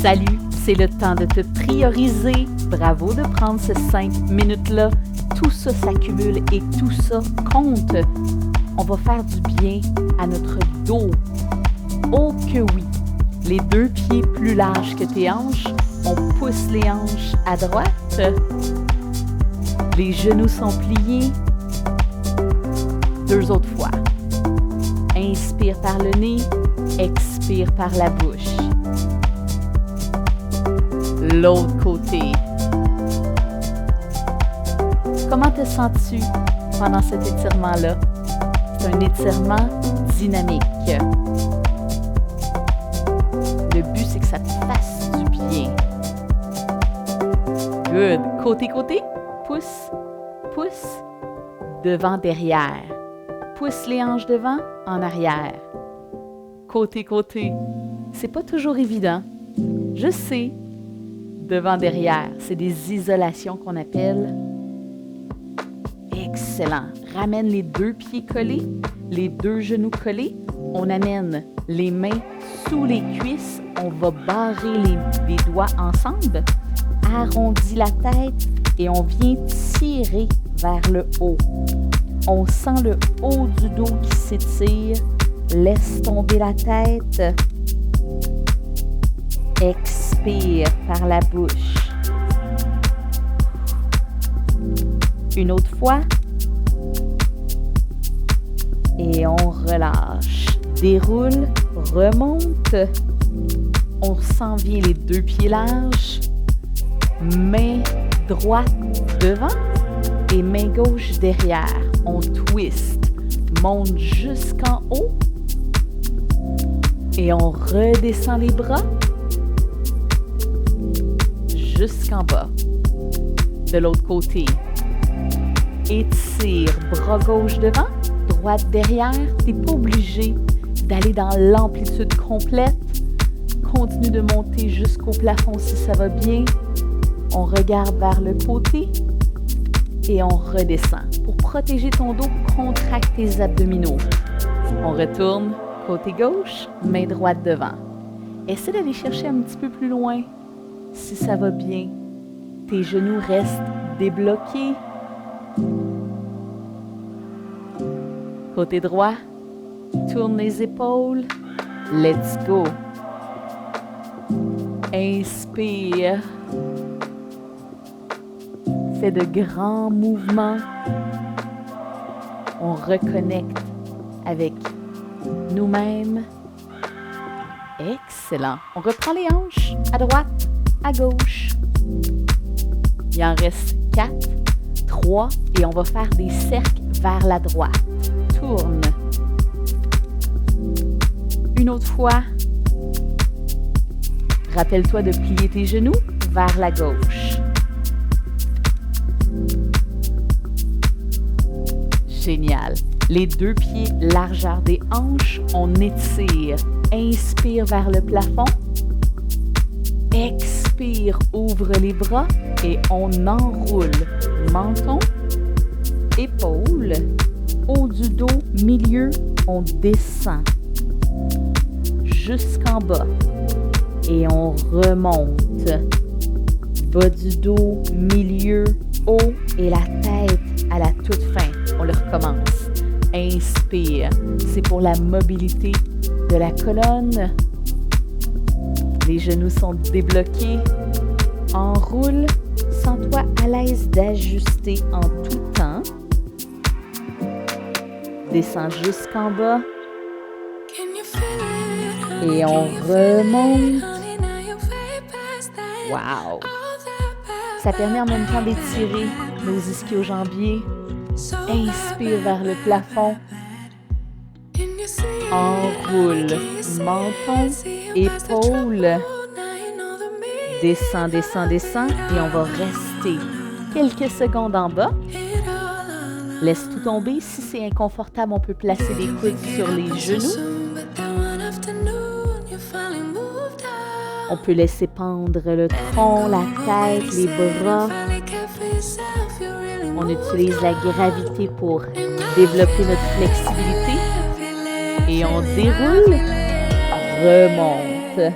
Salut, c'est le temps de te prioriser. Bravo de prendre ces 5 minutes-là. Tout ça s'accumule et tout ça compte. On va faire du bien à notre dos. Oh que oui! Les 2 pieds plus larges que tes hanches. On pousse les hanches à droite. Les genoux sont pliés. 2 autres fois. Inspire par le nez. Expire par la bouche. L'autre côté. Comment te sens-tu pendant cet étirement-là? C'est un étirement dynamique. Le but, c'est que ça te fasse du bien. Good. Côté-côté. Pousse, pousse. Devant, derrière. Pousse les hanches devant, en arrière. Côté-côté. C'est pas toujours évident. Je sais. Devant, derrière. C'est des isolations qu'on appelle. Excellent. Ramène les 2 pieds collés, les 2 genoux collés. On amène les mains sous les cuisses. On va barrer les doigts ensemble. Arrondis la tête et on vient tirer vers le haut. On sent le haut du dos qui s'étire. Laisse tomber la tête. Expire par la bouche. Une autre fois. Et on relâche. Déroule, remonte. On s'en vient les 2 pieds larges. Main droite devant et main gauche derrière. On twist. Monte jusqu'en haut. Et on redescend les bras jusqu'en bas. De l'autre côté. Étire, bras gauche devant, droite derrière. Tu n'es pas obligé d'aller dans l'amplitude complète. Continue de monter jusqu'au plafond si ça va bien. On regarde vers le côté et on redescend. Pour protéger ton dos, contracte tes abdominaux. On retourne côté gauche, main droite devant. Essaie d'aller chercher un petit peu plus loin. Si ça va bien, tes genoux restent débloqués. Côté droit, tourne les épaules. Let's go. Inspire. Fais de grands mouvements. On reconnecte avec nous-mêmes. Excellent. On reprend les hanches à droite, à gauche. Il en reste 4, 3 et on va faire des cercles vers la droite. Tourne. Une autre fois. Rappelle-toi de plier tes genoux vers la gauche. Génial. Les 2 pieds largeur des hanches, on étire. Inspire vers le plafond. Expire, ouvre les bras et on enroule. Menton, épaules, haut du dos, milieu, on descend. Jusqu'en bas. Et on remonte. Bas du dos, milieu, haut et la tête à la toute fin. On le recommence. Inspire. C'est pour la mobilité de la colonne. Les genoux sont débloqués. Enroule. Sens-toi à l'aise d'ajuster en tout temps. Descends jusqu'en bas. Et on remonte. Wow! Ça permet en même temps d'étirer nos ischio-jambiers. Inspire vers le plafond. Enroule. Menton, épaules. Descends, descends, descends. Et on va rester quelques secondes en bas. Laisse tout tomber. Si c'est inconfortable, on peut placer les coudes sur les genoux. On peut laisser pendre le tronc, la tête, les bras. On utilise la gravité pour développer notre flexibilité. Et on déroule, remonte.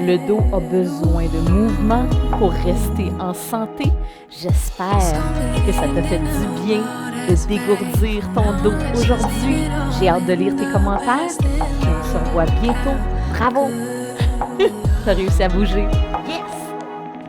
Le dos a besoin de mouvement pour rester en santé. J'espère que ça t'a fait du bien de dégourdir ton dos aujourd'hui. J'ai hâte de lire tes commentaires. On se revoit bientôt. Bravo! T'as réussi à bouger. Yeah!